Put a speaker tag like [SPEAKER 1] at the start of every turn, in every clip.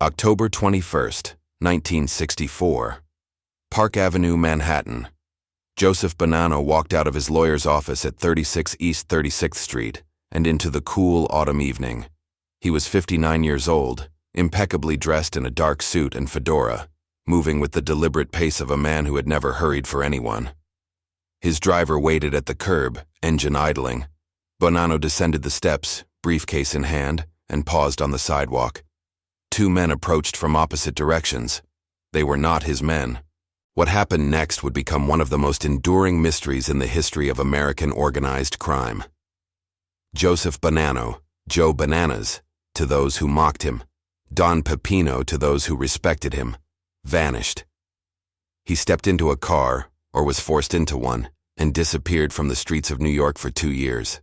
[SPEAKER 1] October 21, 1964. Park Avenue, Manhattan. Joseph Bonanno walked out of his lawyer's office at 36 East 36th Street and into the cool autumn evening. He was 59 years old, impeccably dressed in a dark suit and fedora, moving with the deliberate pace of a man who had never hurried for anyone. His driver waited at the curb, engine idling. Bonanno descended the steps, briefcase in hand, and paused on the sidewalk. Two men approached from opposite directions. They were not his men. What happened next would become one of the most enduring mysteries in the history of American organized crime. Joseph Bonanno, Joe Bananas, to those who mocked him, Don Pepino to those who respected him, vanished. He stepped into a car, or was forced into one, and disappeared from the streets of New York for 2 years.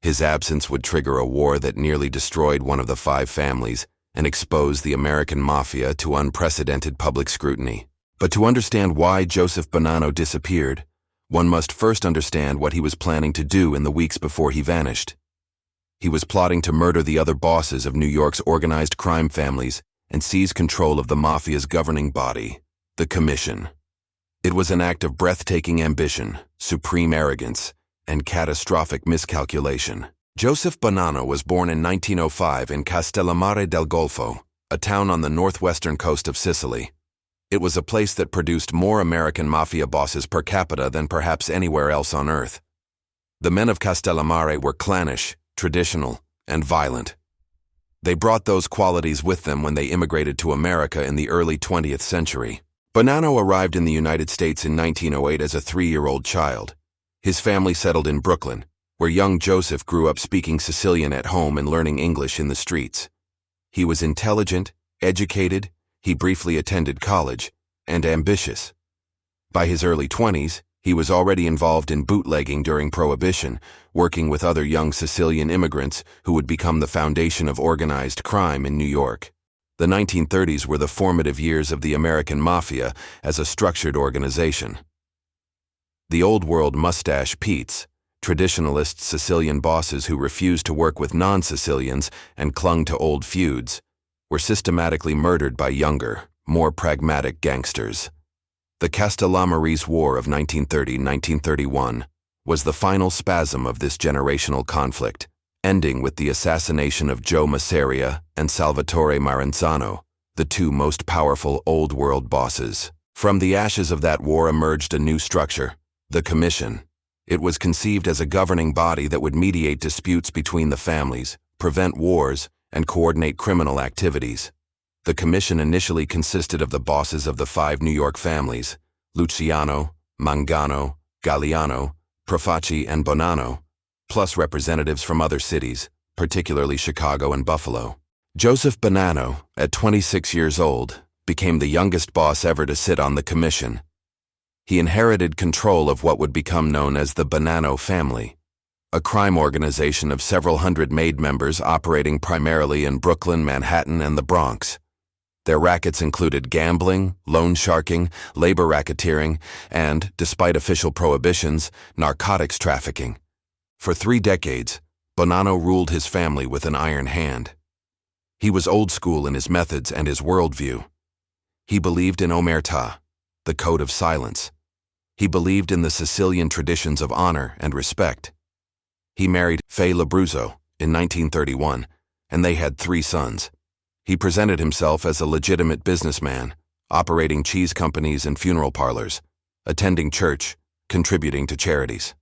[SPEAKER 1] His absence would trigger a war that nearly destroyed one of the 5 families and exposed the American Mafia to unprecedented public scrutiny. But to understand why Joseph Bonanno disappeared, one must first understand what he was planning to do in the weeks before he vanished. He was plotting to murder the other bosses of New York's organized crime families and seize control of the Mafia's governing body, the Commission. It was an act of breathtaking ambition, supreme arrogance, and catastrophic miscalculation. Joseph Bonanno was born in 1905 in Castellammare del Golfo, a town on the northwestern coast of Sicily. It was a place that produced more American Mafia bosses per capita than perhaps anywhere else on Earth. The men of Castellammare were clannish, traditional, and violent. They brought those qualities with them when they immigrated to America in the early 20th century. Bonanno arrived in the United States in 1908 as a 3-year-old child. His family settled in Brooklyn, where young Joseph grew up speaking Sicilian at home and learning English in the streets. He was intelligent, educated, he briefly attended college, and ambitious. By his early 20s, he was already involved in bootlegging during Prohibition, working with other young Sicilian immigrants who would become the foundation of organized crime in New York. The 1930s were the formative years of the American Mafia as a structured organization. The old-world mustache Petes, traditionalist Sicilian bosses who refused to work with non-Sicilians and clung to old feuds, were systematically murdered by younger, more pragmatic gangsters. The Castellammare's War of 1930-1931 was the final spasm of this generational conflict, ending with the assassination of Joe Masseria and Salvatore Maranzano, the 2 most powerful old-world bosses. From the ashes of that war emerged a new structure, the Commission. It was conceived as a governing body that would mediate disputes between the families, prevent wars, and coordinate criminal activities. The Commission initially consisted of the bosses of the 5 New York families, Luciano, Mangano, Galliano, Profaci, and Bonanno, plus representatives from other cities, particularly Chicago and Buffalo. Joseph Bonanno, at 26 years old, became the youngest boss ever to sit on the Commission. He inherited control of what would become known as the Bonanno family, a crime organization of several hundred maid members operating primarily in Brooklyn, Manhattan, and the Bronx. Their rackets included gambling, loan sharking, labor racketeering, and, despite official prohibitions, narcotics trafficking. For 3 decades, Bonanno ruled his family with an iron hand. He was old school in his methods and his worldview. He believed in omertà, the code of silence. He believed in the Sicilian traditions of honor and respect. He married Fay Labruzzo in 1931, and they had 3 sons. He presented himself as a legitimate businessman, operating cheese companies and funeral parlors, attending church, contributing to charities.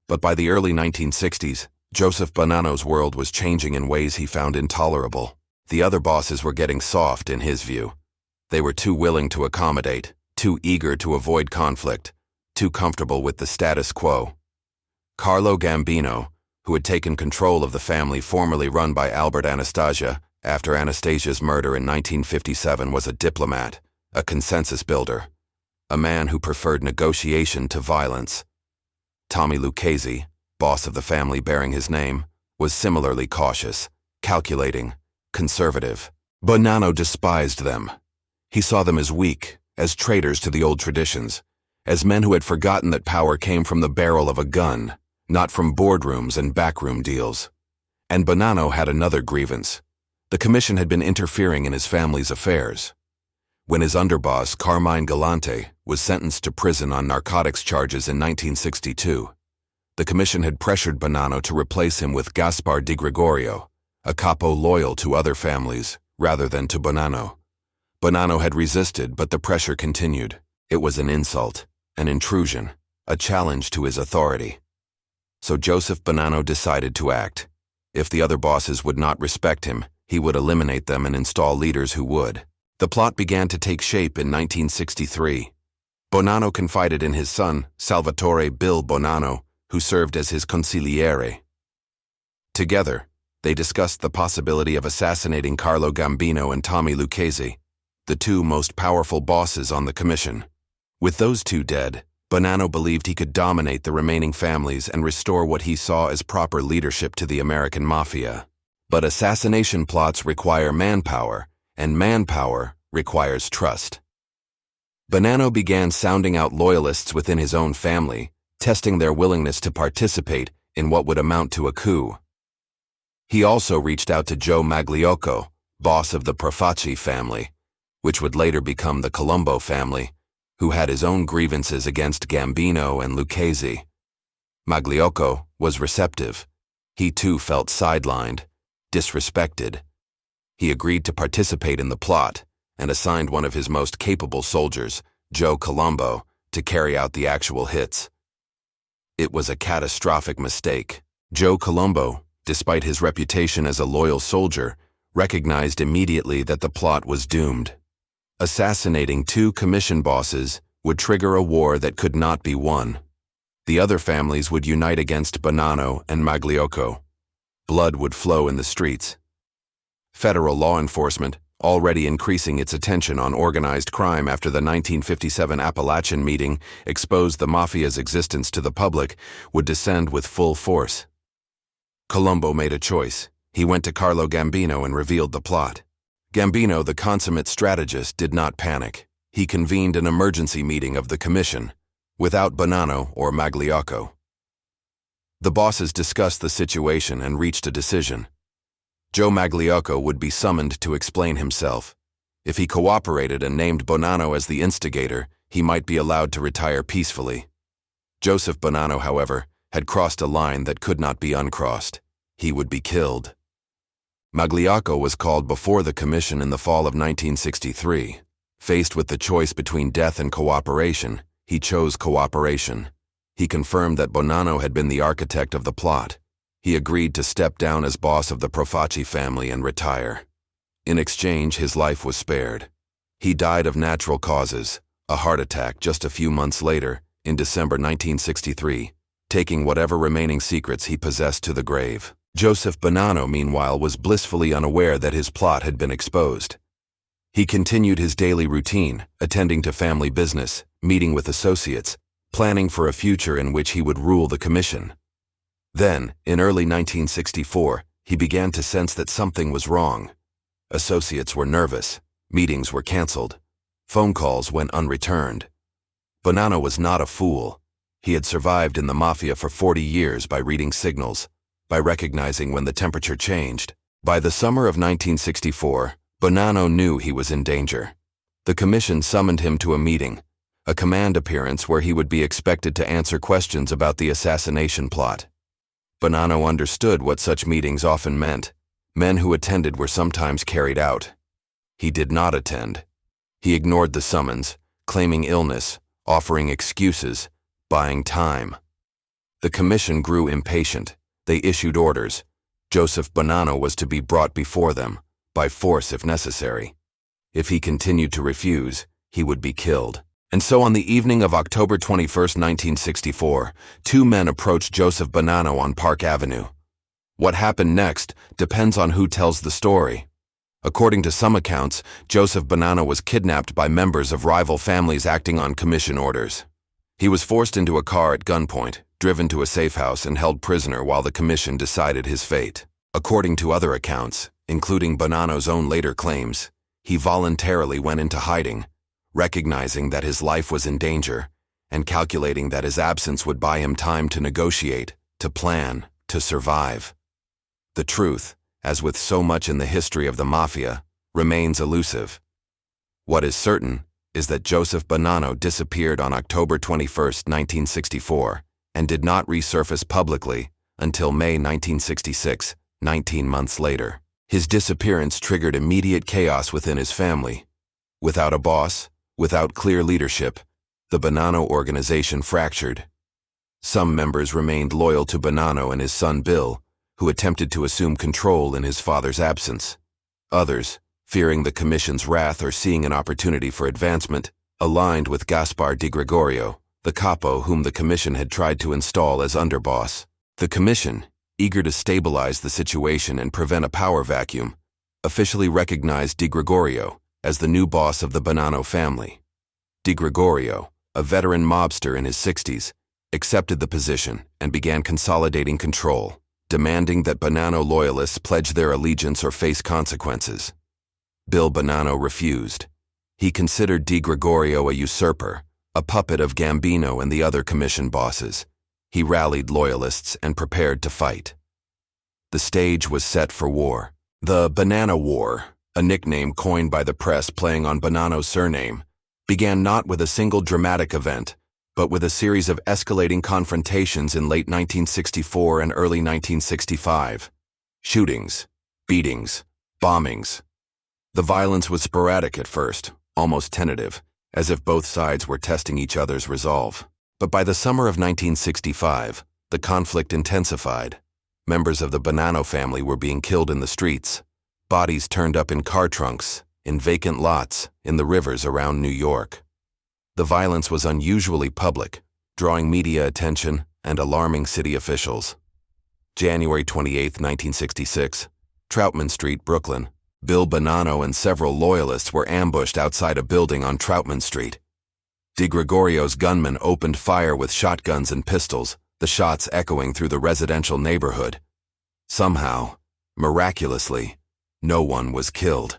[SPEAKER 1] But by the early 1960s, Joseph Bonanno's world was changing in ways he found intolerable. The other bosses were getting soft, in his view. They were too willing to accommodate, too eager to avoid conflict, too comfortable with the status quo. Carlo Gambino, who had taken control of the family formerly run by Albert Anastasia after Anastasia's murder in 1957, was a diplomat, a consensus builder, a man who preferred negotiation to violence. Tommy Lucchese, boss of the family bearing his name, was similarly cautious, calculating, conservative. Bonanno despised them. He saw them as weak, as traitors to the old traditions, as men who had forgotten that power came from the barrel of a gun, not from boardrooms and backroom deals. And Bonanno had another grievance. The commission had been interfering in his family's affairs. When his underboss, Carmine Galante, was sentenced to prison on narcotics charges in 1962, the commission had pressured Bonanno to replace him with Gaspar Di Gregorio, a capo loyal to other families rather than to Bonanno. Bonanno had resisted, but the pressure continued. It was an insult, an intrusion, a challenge to his authority. So Joseph Bonanno decided to act. If the other bosses would not respect him, he would eliminate them and install leaders who would. The plot began to take shape in 1963. Bonanno confided in his son, Salvatore Bill Bonanno, who served as his consigliere. Together, they discussed the possibility of assassinating Carlo Gambino and Tommy Lucchese, the two most powerful bosses on the commission. With those two dead, Bonanno believed he could dominate the remaining families and restore what he saw as proper leadership to the American Mafia. But assassination plots require manpower, and manpower requires trust. Bonanno began sounding out loyalists within his own family, testing their willingness to participate in what would amount to a coup. He also reached out to Joe Magliocco, boss of the Profaci family, which would later become the Colombo family, who had his own grievances against Gambino and Lucchese. Magliocco was receptive. He too felt sidelined, disrespected. He agreed to participate in the plot and assigned one of his most capable soldiers, Joe Colombo, to carry out the actual hits. It was a catastrophic mistake. Joe Colombo, despite his reputation as a loyal soldier, recognized immediately that the plot was doomed. Assassinating two commission bosses would trigger a war that could not be won. The other families would unite against Bonanno and Magliocco. Blood would flow in the streets. Federal law enforcement, already increasing its attention on organized crime after the 1957 Appalachian meeting exposed the Mafia's existence to the public, would descend with full force. Colombo made a choice. He went to Carlo Gambino and revealed the plot. Gambino, the consummate strategist, did not panic. He convened an emergency meeting of the commission, without Bonanno or Magliocco. The bosses discussed the situation and reached a decision. Joe Magliocco would be summoned to explain himself. If he cooperated and named Bonanno as the instigator, he might be allowed to retire peacefully. Joseph Bonanno, however, had crossed a line that could not be uncrossed. He would be killed. Magliocco was called before the commission in the fall of 1963. Faced with the choice between death and cooperation, he chose cooperation. He confirmed that Bonanno had been the architect of the plot. He agreed to step down as boss of the Profaci family and retire. In exchange, his life was spared. He died of natural causes, a heart attack, just a few months later, in December 1963, taking whatever remaining secrets he possessed to the grave. Joseph Bonanno, meanwhile, was blissfully unaware that his plot had been exposed. He continued his daily routine, attending to family business, meeting with associates, planning for a future in which he would rule the commission. Then, in early 1964, he began to sense that something was wrong. Associates were nervous, meetings were canceled, phone calls went unreturned. Bonanno was not a fool. He had survived in the Mafia for 40 years by reading signals, by recognizing when the temperature changed. By the summer of 1964, Bonanno knew he was in danger. The commission summoned him to a meeting, a command appearance where he would be expected to answer questions about the assassination plot. Bonanno understood what such meetings often meant. Men who attended were sometimes carried out. He did not attend. He ignored the summons, claiming illness, offering excuses, buying time. The commission grew impatient. They issued orders. Joseph Bonanno was to be brought before them, by force if necessary. If he continued to refuse, he would be killed. And so on the evening of October 21, 1964, two men approached Joseph Bonanno on Park Avenue. What happened next depends on who tells the story. According to some accounts, Joseph Bonanno was kidnapped by members of rival families acting on commission orders. He was forced into a car at gunpoint, driven to a safe house and held prisoner while the commission decided his fate. According to other accounts, including Bonanno's own later claims, he voluntarily went into hiding, recognizing that his life was in danger, and calculating that his absence would buy him time to negotiate, to plan, to survive. The truth, as with so much in the history of the Mafia, remains elusive. What is certain is that Joseph Bonanno disappeared on October 21, 1964, and did not resurface publicly until May 1966, 19 months later. His disappearance triggered immediate chaos within his family. Without a boss, without clear leadership, the Bonanno organization fractured. Some members remained loyal to Bonanno and his son Bill, who attempted to assume control in his father's absence. Others, fearing the commission's wrath or seeing an opportunity for advancement, aligned with Gaspar Di Gregorio, the capo whom the commission had tried to install as underboss. The commission, eager to stabilize the situation and prevent a power vacuum, officially recognized Di Gregorio as the new boss of the Bonanno family. Di Gregorio, a veteran mobster in his 60s, accepted the position and began consolidating control, demanding that Bonanno loyalists pledge their allegiance or face consequences. Bill Bonanno refused. He considered Di Gregorio a usurper, a puppet of Gambino and the other commission bosses. He rallied loyalists and prepared to fight. The stage was set for war. The Bonanno War, a nickname coined by the press playing on Bonanno's surname, began not with a single dramatic event, but with a series of escalating confrontations in late 1964 and early 1965. Shootings, beatings, bombings. The violence was sporadic at first, almost tentative, as if both sides were testing each other's resolve. But by the summer of 1965, the conflict intensified. Members of the Bonanno family were being killed in the streets. Bodies turned up in car trunks, in vacant lots, in the rivers around New York. The violence was unusually public, drawing media attention and alarming city officials. January 28, 1966, Troutman Street, Brooklyn. Bill Bonanno and several loyalists were ambushed outside a building on Troutman Street. Di Gregorio's gunmen opened fire with shotguns and pistols, the shots echoing through the residential neighborhood. Somehow, miraculously, no one was killed.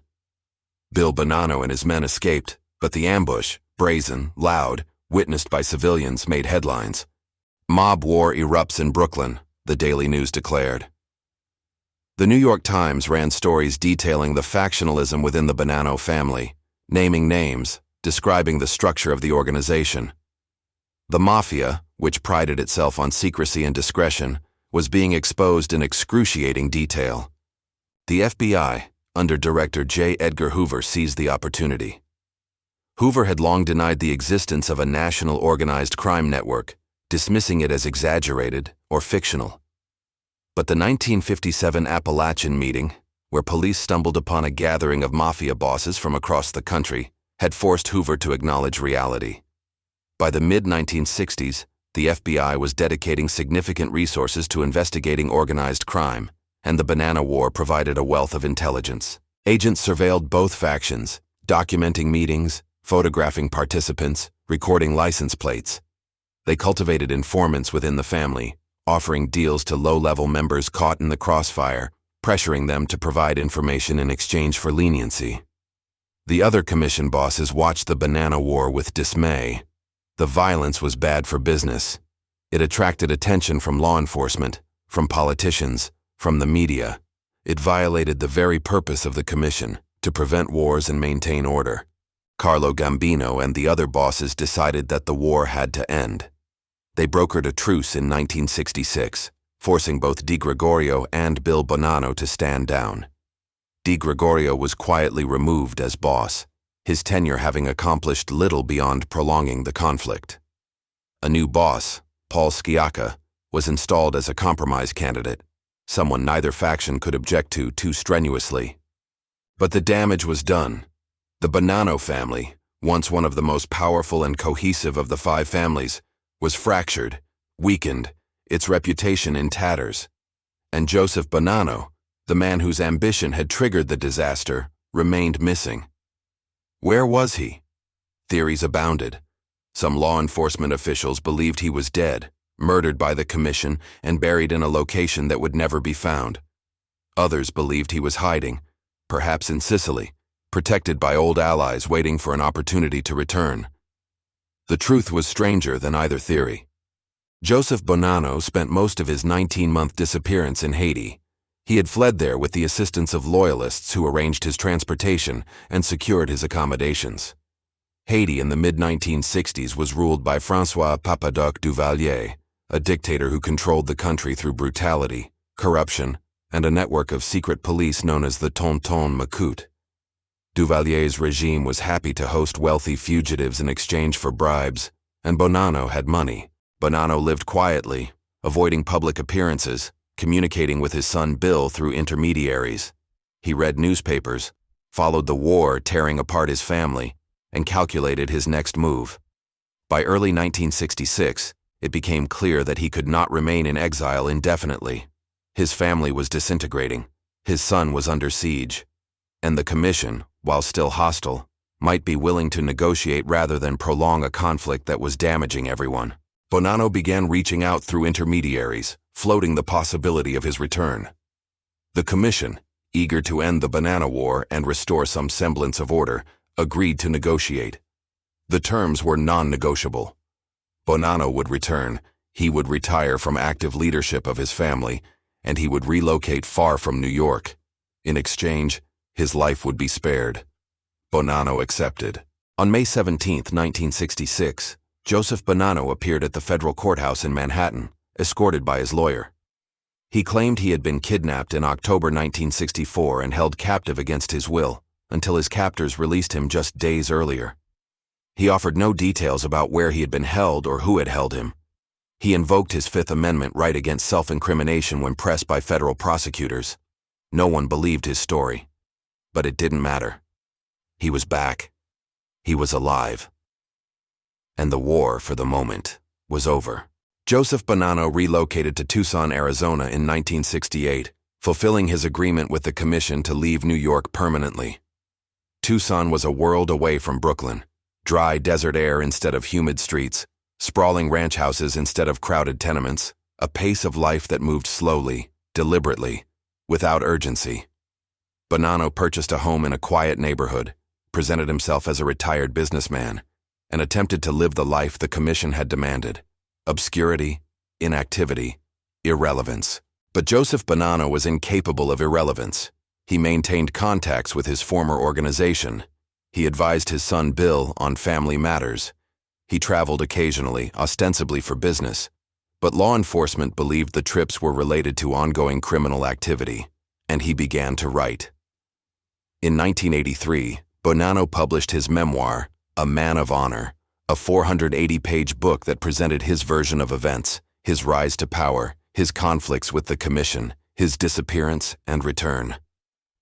[SPEAKER 1] Bill Bonanno and his men escaped, but the ambush, brazen, loud, witnessed by civilians, made headlines. Mob war erupts in Brooklyn, the Daily News declared. The New York Times ran stories detailing the factionalism within the Bonanno family, naming names, describing the structure of the organization. The Mafia, which prided itself on secrecy and discretion, was being exposed in excruciating detail. The FBI, under Director J. Edgar Hoover, seized the opportunity. Hoover had long denied the existence of a national organized crime network, dismissing it as exaggerated or fictional. But the 1957 Appalachian meeting, where police stumbled upon a gathering of mafia bosses from across the country, had forced Hoover to acknowledge reality. By the mid-1960s, the FBI was dedicating significant resources to investigating organized crime, and the Bonanno War provided a wealth of intelligence. Agents surveilled both factions, documenting meetings, photographing participants, recording license plates. They cultivated informants within the family, offering deals to low-level members caught in the crossfire, pressuring them to provide information in exchange for leniency. The other commission bosses watched the Bonanno War with dismay. The violence was bad for business. It attracted attention from law enforcement, from politicians, from the media. It violated the very purpose of the commission, to prevent wars and maintain order. Carlo Gambino and the other bosses decided that the war had to end. They brokered a truce in 1966, forcing both Di Gregorio and Bill Bonanno to stand down. Di Gregorio was quietly removed as boss, his tenure having accomplished little beyond prolonging the conflict. A new boss, Paul Sciacca, was installed as a compromise candidate, someone neither faction could object to too strenuously. But the damage was done. The Bonanno family, once one of the most powerful and cohesive of the five families, was fractured, weakened, its reputation in tatters. And Joseph Bonanno, the man whose ambition had triggered the disaster, remained missing. Where was he? Theories abounded. Some law enforcement officials believed he was dead, murdered by the commission, and buried in a location that would never be found. Others believed he was hiding, perhaps in Sicily, protected by old allies waiting for an opportunity to return. The truth was stranger than either theory. Joseph Bonanno spent most of his 19-month disappearance in Haiti. He had fled there with the assistance of loyalists who arranged his transportation and secured his accommodations. Haiti in the mid-1960s was ruled by François Papadoc Duvalier, a dictator who controlled the country through brutality, corruption, and a network of secret police known as the Tonton Macoute. Duvalier's regime was happy to host wealthy fugitives in exchange for bribes, and Bonanno had money. Bonanno lived quietly, avoiding public appearances, communicating with his son Bill through intermediaries. He read newspapers, followed the war tearing apart his family, and calculated his next move. By early 1966, it became clear that he could not remain in exile indefinitely. His family was disintegrating, his son was under siege, and the Commission, while still hostile, might be willing to negotiate rather than prolong a conflict that was damaging everyone. Bonanno began reaching out through intermediaries, floating the possibility of his return. The Commission, eager to end the Banana War and restore some semblance of order, agreed to negotiate. The terms were non-negotiable. Bonanno would return, he would retire from active leadership of his family, and he would relocate far from New York. In exchange, his life would be spared. Bonanno accepted. On May 17, 1966, Joseph Bonanno appeared at the federal courthouse in Manhattan, escorted by his lawyer. He claimed he had been kidnapped in October 1964 and held captive against his will, until his captors released him just days earlier. He offered no details about where he had been held or who had held him. He invoked his Fifth Amendment right against self-incrimination when pressed by federal prosecutors. No one believed his story. But it didn't matter. He was back. He was alive. And the war, for the moment, was over. Joseph Bonanno relocated to Tucson, Arizona in 1968, fulfilling his agreement with the Commission to leave New York permanently. Tucson was a world away from Brooklyn. Dry desert air instead of humid streets, sprawling ranch houses instead of crowded tenements, a pace of life that moved slowly, deliberately, without urgency. Bonanno purchased a home in a quiet neighborhood, presented himself as a retired businessman, and attempted to live the life the Commission had demanded: obscurity, inactivity, irrelevance. But Joseph Bonanno was incapable of irrelevance. He maintained contacts with his former organization. He advised his son Bill on family matters. He traveled occasionally, ostensibly for business, but law enforcement believed the trips were related to ongoing criminal activity, and he began to write. In 1983, Bonanno published his memoir, A Man of Honor, a 480-page book that presented his version of events, his rise to power, his conflicts with the Commission, his disappearance and return.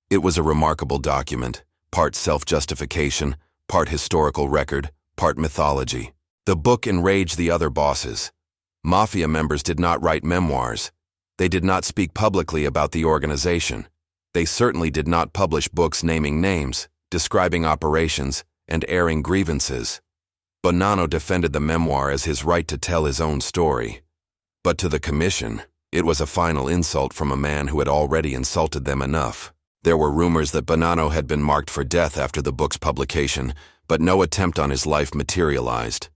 [SPEAKER 1] It was a remarkable document, part self-justification, part historical record, part mythology. The book enraged the other bosses. Mafia members did not write memoirs. They did not speak publicly about the organization. They certainly did not publish books naming names, describing operations, and airing grievances. Bonanno defended the memoir as his right to tell his own story. But to the Commission, it was a final insult from a man who had already insulted them enough. There were rumors that Bonanno had been marked for death after the book's publication, but no attempt on his life materialized.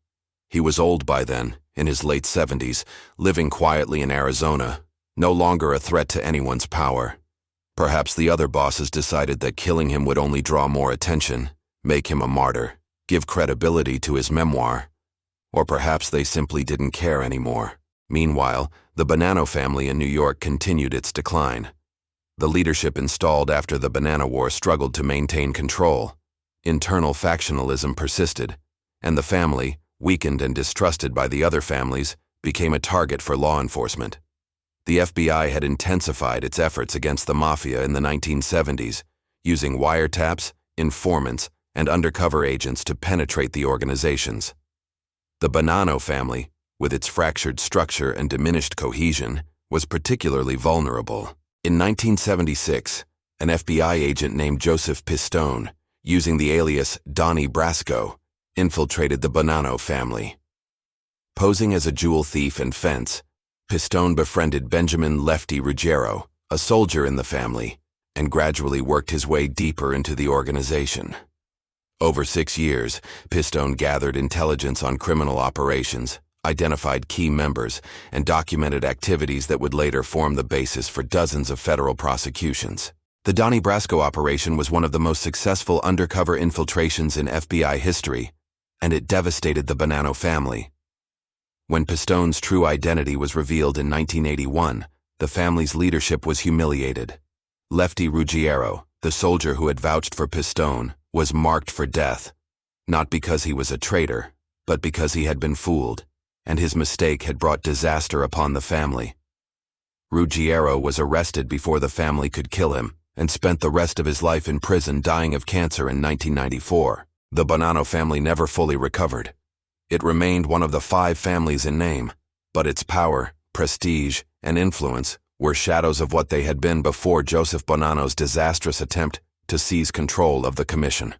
[SPEAKER 1] He was old by then, in his late 70s, living quietly in Arizona, no longer a threat to anyone's power. Perhaps the other bosses decided that killing him would only draw more attention, make him a martyr, give credibility to his memoir. Or perhaps they simply didn't care anymore. Meanwhile, the Bonanno family in New York continued its decline. The leadership installed after the Banana War struggled to maintain control. Internal factionalism persisted, and the family, weakened and distrusted by the other families, became a target for law enforcement. The FBI had intensified its efforts against the Mafia in the 1970s, using wiretaps, informants, and undercover agents to penetrate the organizations. The Bonanno family, with its fractured structure and diminished cohesion, was particularly vulnerable. In 1976, an FBI agent named Joseph Pistone, using the alias Donnie Brasco, infiltrated the Bonanno family. Posing as a jewel thief and fence, Pistone befriended Benjamin Lefty Ruggiero, a soldier in the family, and gradually worked his way deeper into the organization. Over 6 years, Pistone gathered intelligence on criminal operations, identified key members, and documented activities that would later form the basis for dozens of federal prosecutions. The Donnie Brasco operation was one of the most successful undercover infiltrations in FBI history, and it devastated the Bonanno family. When Pistone's true identity was revealed in 1981, the family's leadership was humiliated. Lefty Ruggiero, the soldier who had vouched for Pistone, was marked for death, not because he was a traitor, but because he had been fooled, and his mistake had brought disaster upon the family. Ruggiero was arrested before the family could kill him, and spent the rest of his life in prison dying of cancer in 1994. The Bonanno family never fully recovered. It remained one of the 5 families in name, but its power, prestige, and influence were shadows of what they had been before Joseph Bonanno's disastrous attempt to seize control of the commission.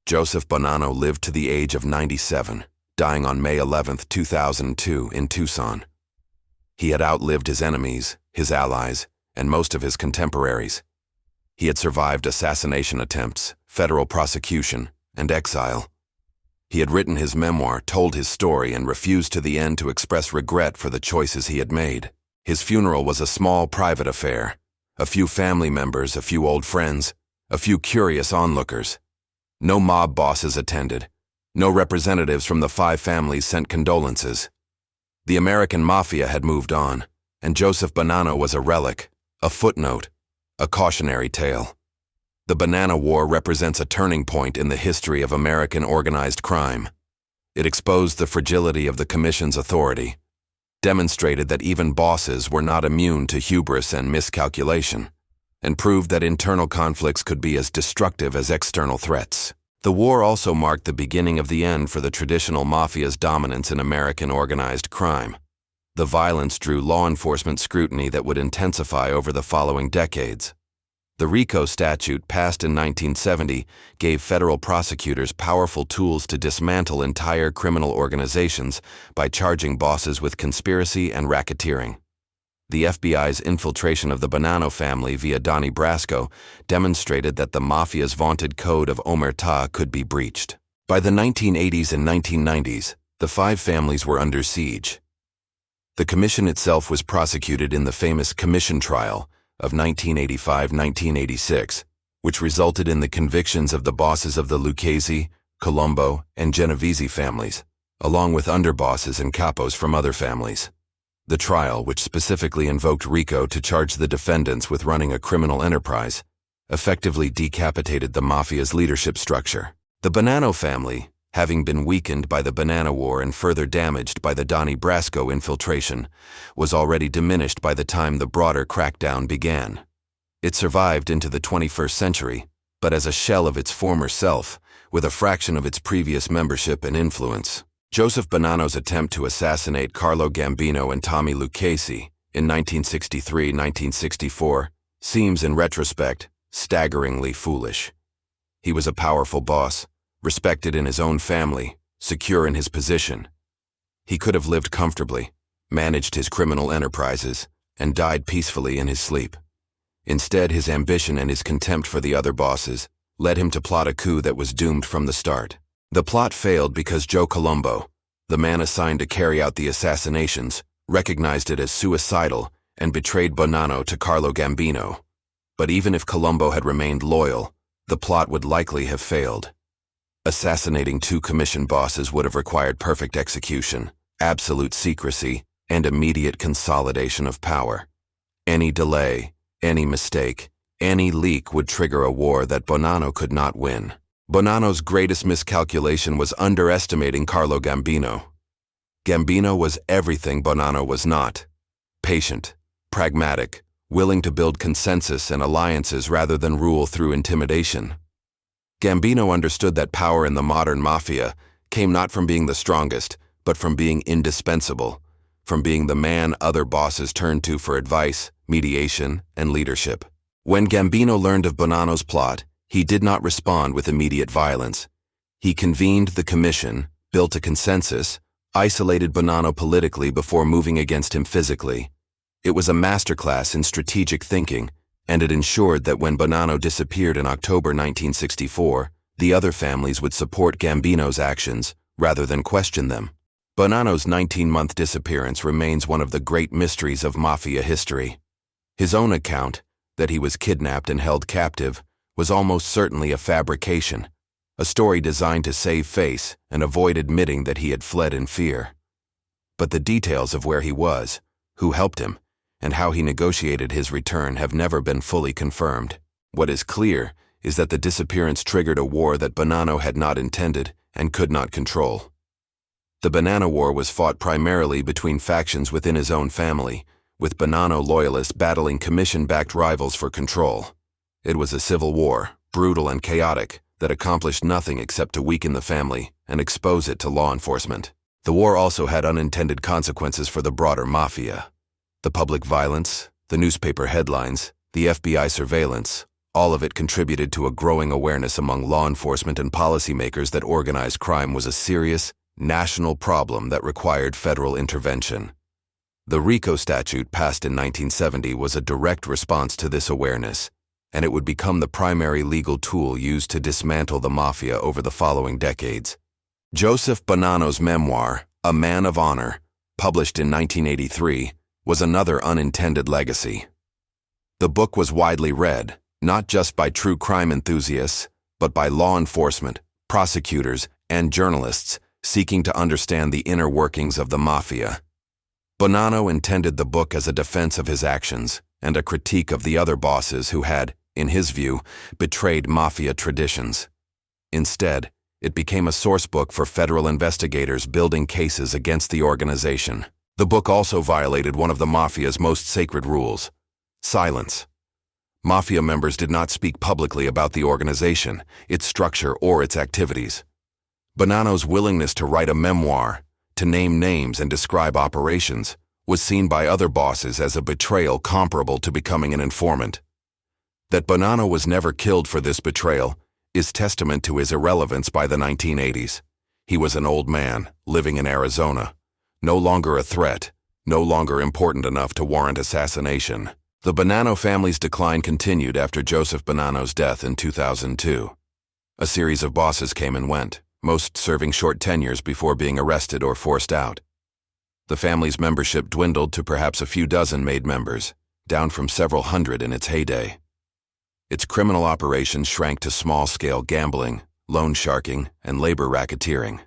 [SPEAKER 1] Joseph Bonanno lived to the age of 97, dying on May 11, 2002 in Tucson. He had outlived his enemies, his allies, and most of his contemporaries. He had survived assassination attempts, federal prosecution, and exile. He had written his memoir, told his story, and refused to the end to express regret for the choices he had made. His funeral was a small private affair. A few family members, a few old friends, a few curious onlookers. No mob bosses attended. No representatives from the 5 families sent condolences. The American Mafia had moved on, and Joseph Bonanno was a relic, a footnote, a cautionary tale. The Bonanno War represents a turning point in the history of American organized crime. It exposed the fragility of the Commission's authority, demonstrated that even bosses were not immune to hubris and miscalculation, and proved that internal conflicts could be as destructive as external threats. The war also marked the beginning of the end for the traditional mafia's dominance in American organized crime. The violence drew law enforcement scrutiny that would intensify over the following decades. The RICO statute, passed in 1970, gave federal prosecutors powerful tools to dismantle entire criminal organizations by charging bosses with conspiracy and racketeering. The FBI's infiltration of the Bonanno family via Donnie Brasco demonstrated that the mafia's vaunted code of omertà could be breached. By the 1980s and 1990s, the 5 families were under siege. The commission itself was prosecuted in the famous commission trial of 1985-1986, which resulted in the convictions of the bosses of the Lucchese, Colombo, and Genovese families, along with underbosses and capos from other families. The trial, which specifically invoked RICO to charge the defendants with running a criminal enterprise, effectively decapitated the mafia's leadership structure. The Bonanno family, having been weakened by the Bonanno War and further damaged by the Donnie Brasco infiltration, was already diminished by the time the broader crackdown began. It survived into the 21st century, but as a shell of its former self, with a fraction of its previous membership and influence. Joseph Bonanno's attempt to assassinate Carlo Gambino and Tommy Lucchese in 1963-1964 seems, in retrospect, staggeringly foolish. He was a powerful boss, respected in his own family, secure in his position. He could have lived comfortably, managed his criminal enterprises, and died peacefully in his sleep. Instead, his ambition and his contempt for the other bosses led him to plot a coup that was doomed from the start. The plot failed because Joe Colombo, the man assigned to carry out the assassinations, recognized it as suicidal and betrayed Bonanno to Carlo Gambino. But even if Colombo had remained loyal, the plot would likely have failed. Assassinating 2 commission bosses would have required perfect execution, absolute secrecy, and immediate consolidation of power. Any delay, any mistake, any leak would trigger a war that Bonanno could not win. Bonanno's greatest miscalculation was underestimating Carlo Gambino. Gambino was everything Bonanno was not: patient, pragmatic, willing to build consensus and alliances rather than rule through intimidation. Gambino understood that power in the modern mafia came not from being the strongest, but from being indispensable, from being the man other bosses turned to for advice, mediation, and leadership. When Gambino learned of Bonanno's plot, he did not respond with immediate violence. He convened the commission, built a consensus, isolated Bonanno politically before moving against him physically. It was a masterclass in strategic thinking, and it ensured that when Bonanno disappeared in October 1964, the other families would support Gambino's actions rather than question them. Bonanno's 19-month disappearance remains one of the great mysteries of mafia history. His own account, that he was kidnapped and held captive, was almost certainly a fabrication, a story designed to save face and avoid admitting that he had fled in fear. But the details of where he was, who helped him, and how he negotiated his return have never been fully confirmed. What is clear is that the disappearance triggered a war that Bonanno had not intended and could not control. The Bonanno War was fought primarily between factions within his own family, with Bonanno loyalists battling commission-backed rivals for control. It was a civil war, brutal and chaotic, that accomplished nothing except to weaken the family and expose it to law enforcement. The war also had unintended consequences for the broader mafia. The public violence, the newspaper headlines, the FBI surveillance, all of it contributed to a growing awareness among law enforcement and policymakers that organized crime was a serious, national problem that required federal intervention. The RICO statute passed in 1970 was a direct response to this awareness, and it would become the primary legal tool used to dismantle the mafia over the following decades. Joseph Bonanno's memoir, A Man of Honor, published in 1983, was another unintended legacy. The book was widely read, not just by true crime enthusiasts, but by law enforcement, prosecutors, and journalists seeking to understand the inner workings of the mafia. Bonanno intended the book as a defense of his actions and a critique of the other bosses who had, in his view, betrayed mafia traditions. Instead, it became a sourcebook for federal investigators building cases against the organization. The book also violated one of the mafia's most sacred rules: silence. Mafia members did not speak publicly about the organization, its structure, or its activities. Bonanno's willingness to write a memoir, to name names and describe operations, was seen by other bosses as a betrayal comparable to becoming an informant. That Bonanno was never killed for this betrayal is testament to his irrelevance by the 1980s. He was an old man, living in Arizona, no longer a threat, no longer important enough to warrant assassination. The Bonanno family's decline continued after Joseph Bonanno's death in 2002. A series of bosses came and went, most serving short tenures before being arrested or forced out. The family's membership dwindled to perhaps a few dozen made members, down from several hundred in its heyday. Its criminal operations shrank to small-scale gambling, loan sharking, and labor racketeering.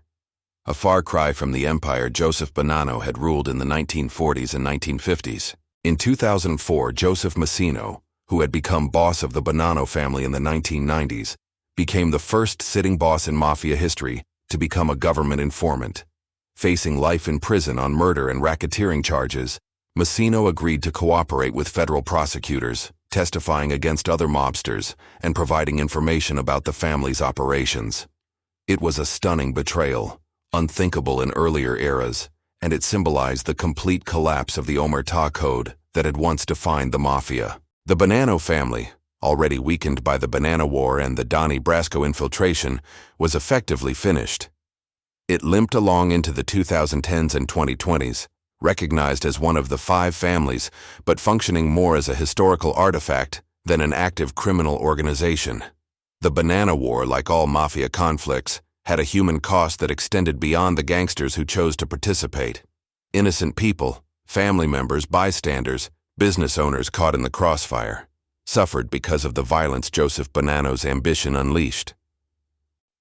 [SPEAKER 1] A far cry from the empire Joseph Bonanno had ruled in the 1940s and 1950s. In 2004, Joseph Massino, who had become boss of the Bonanno family in the 1990s, became the first sitting boss in mafia history to become a government informant. Facing life in prison on murder and racketeering charges, Massino agreed to cooperate with federal prosecutors, testifying against other mobsters and providing information about the family's operations. It was a stunning betrayal, unthinkable in earlier eras, and it symbolized the complete collapse of the Omerta Code that had once defined the mafia. The Bonanno family, already weakened by the Bonanno War and the Donnie Brasco infiltration, was effectively finished. It limped along into the 2010s and 2020s, recognized as one of the 5 families, but functioning more as a historical artifact than an active criminal organization. The Bonanno War, like all mafia conflicts, had a human cost that extended beyond the gangsters who chose to participate. Innocent people, family members, bystanders, business owners caught in the crossfire, suffered because of the violence Joseph Bonanno's ambition unleashed.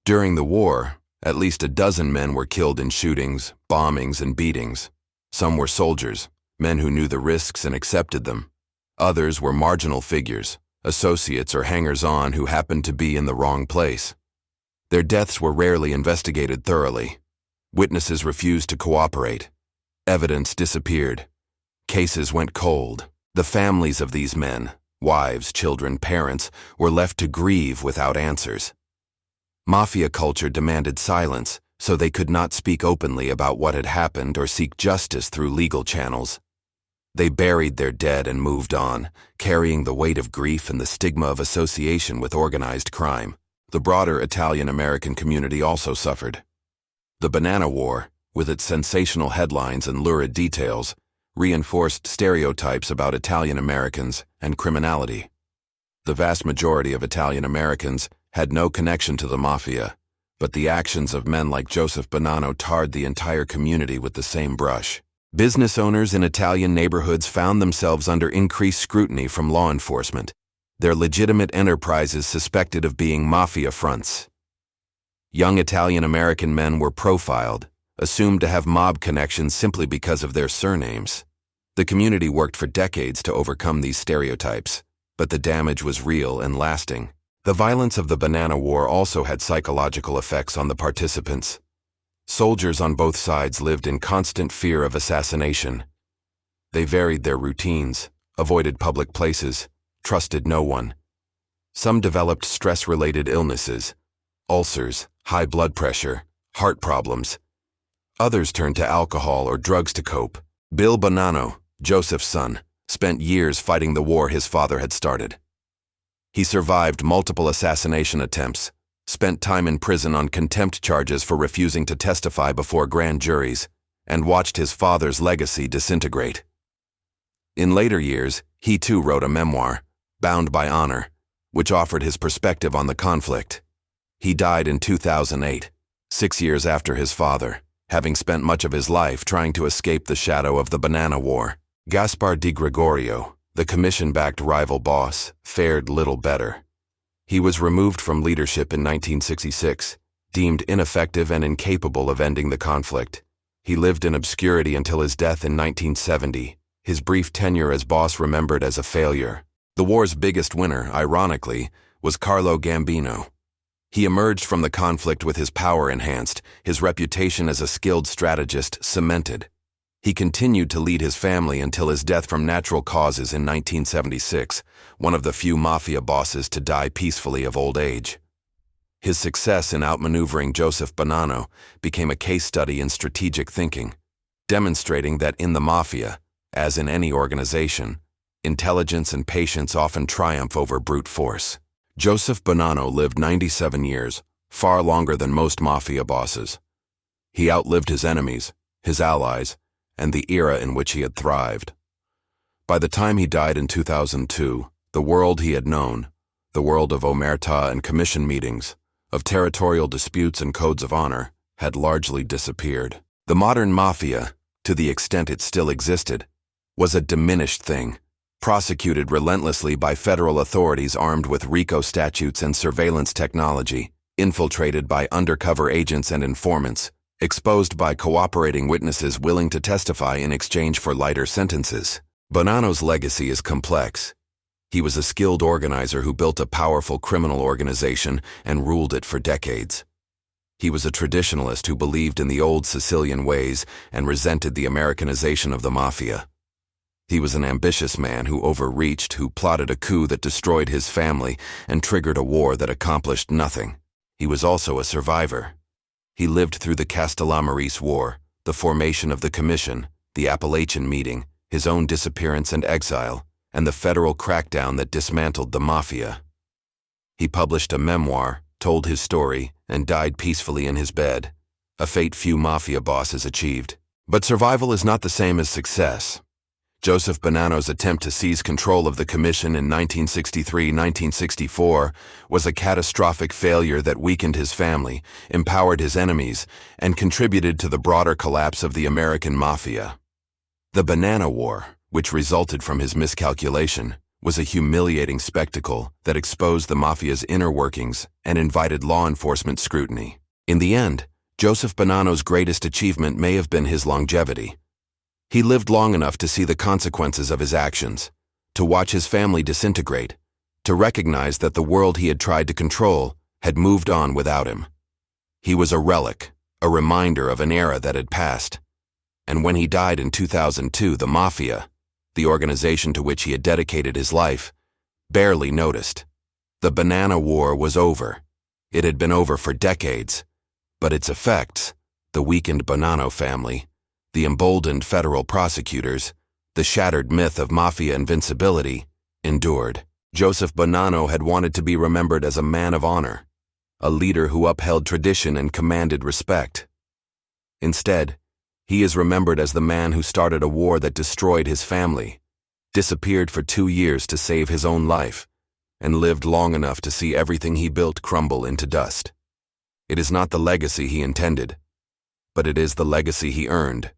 [SPEAKER 1] During the war, at least a dozen men were killed in shootings, bombings, and beatings. Some were soldiers, men who knew the risks and accepted them. Others were marginal figures, associates or hangers-on who happened to be in the wrong place. Their deaths were rarely investigated thoroughly. Witnesses refused to cooperate. Evidence disappeared. Cases went cold. The families of these men, wives, children, parents, were left to grieve without answers. Mafia culture demanded silence, so they could not speak openly about what had happened or seek justice through legal channels. They buried their dead and moved on, carrying the weight of grief and the stigma of association with organized crime. The broader Italian-American community also suffered. The Bonanno War, with its sensational headlines and lurid details, reinforced stereotypes about Italian-Americans and criminality. The vast majority of Italian-Americans had no connection to the mafia, But the actions of men like Joseph Bonanno tarred the entire community with the same brush. Business owners in Italian neighborhoods found themselves under increased scrutiny from law enforcement, their legitimate enterprises suspected of being mafia fronts. Young Italian-American men were profiled, assumed to have mob connections simply because of their surnames. The community worked for decades to overcome these stereotypes, but the damage was real and lasting. The violence of the Bonanno War also had psychological effects on the participants. Soldiers on both sides lived in constant fear of assassination. They varied their routines, avoided public places, trusted no one. Some developed stress-related illnesses, ulcers, high blood pressure, heart problems. Others turned to alcohol or drugs to cope. Bill Bonanno, Joseph's son, spent years fighting the war his father had started. He survived multiple assassination attempts, spent time in prison on contempt charges for refusing to testify before grand juries, and watched his father's legacy disintegrate. In later years, he too wrote a memoir, Bound by Honor, which offered his perspective on the conflict. He died in 2008, 6 years after his father, having spent much of his life trying to escape the shadow of the Bonanno War. Gaspar Di Gregorio, the commission-backed rival boss, fared little better. He was removed from leadership in 1966, deemed ineffective and incapable of ending the conflict. He lived in obscurity until his death in 1970, his brief tenure as boss remembered as a failure. The war's biggest winner, ironically, was Carlo Gambino. He emerged from the conflict with his power enhanced, his reputation as a skilled strategist cemented. He continued to lead his family until his death from natural causes in 1976, one of the few mafia bosses to die peacefully of old age. His success in outmaneuvering Joseph Bonanno became a case study in strategic thinking, demonstrating that in the mafia, as in any organization, intelligence and patience often triumph over brute force. Joseph Bonanno lived 97 years, far longer than most mafia bosses. He outlived his enemies, his allies, and the era in which he had thrived. By the time he died in 2002, the world he had known, the world of omerta and commission meetings, of territorial disputes and codes of honor, had largely disappeared. The modern mafia, to the extent it still existed, was a diminished thing, prosecuted relentlessly by federal authorities armed with RICO statutes and surveillance technology, infiltrated by undercover agents and informants, exposed by cooperating witnesses willing to testify in exchange for lighter sentences. Bonanno's legacy is complex. He was a skilled organizer who built a powerful criminal organization and ruled it for decades. He was a traditionalist who believed in the old Sicilian ways and resented the Americanization of the mafia. He was an ambitious man who overreached, who plotted a coup that destroyed his family and triggered a war that accomplished nothing. He was also a survivor. He lived through the Castellamarese War, the formation of the Commission, the Appalachian Meeting, his own disappearance and exile, and the federal crackdown that dismantled the mafia. He published a memoir, told his story, and died peacefully in his bed, a fate few mafia bosses achieved. But survival is not the same as success. Joseph Bonanno's attempt to seize control of the Commission in 1963-1964 was a catastrophic failure that weakened his family, empowered his enemies, and contributed to the broader collapse of the American Mafia. The Bonanno War, which resulted from his miscalculation, was a humiliating spectacle that exposed the Mafia's inner workings and invited law enforcement scrutiny. In the end, Joseph Bonanno's greatest achievement may have been his longevity. He lived long enough to see the consequences of his actions, to watch his family disintegrate, to recognize that the world he had tried to control had moved on without him. He was a relic, a reminder of an era that had passed. And when he died in 2002, the Mafia, the organization to which he had dedicated his life, barely noticed. The Bonanno War was over. It had been over for decades, but its effects, the weakened Bonanno family, the emboldened federal prosecutors, the shattered myth of mafia invincibility, endured. Joseph Bonanno had wanted to be remembered as a man of honor, a leader who upheld tradition and commanded respect. Instead, he is remembered as the man who started a war that destroyed his family, disappeared for 2 years to save his own life, and lived long enough to see everything he built crumble into dust. It is not the legacy he intended, but it is the legacy he earned.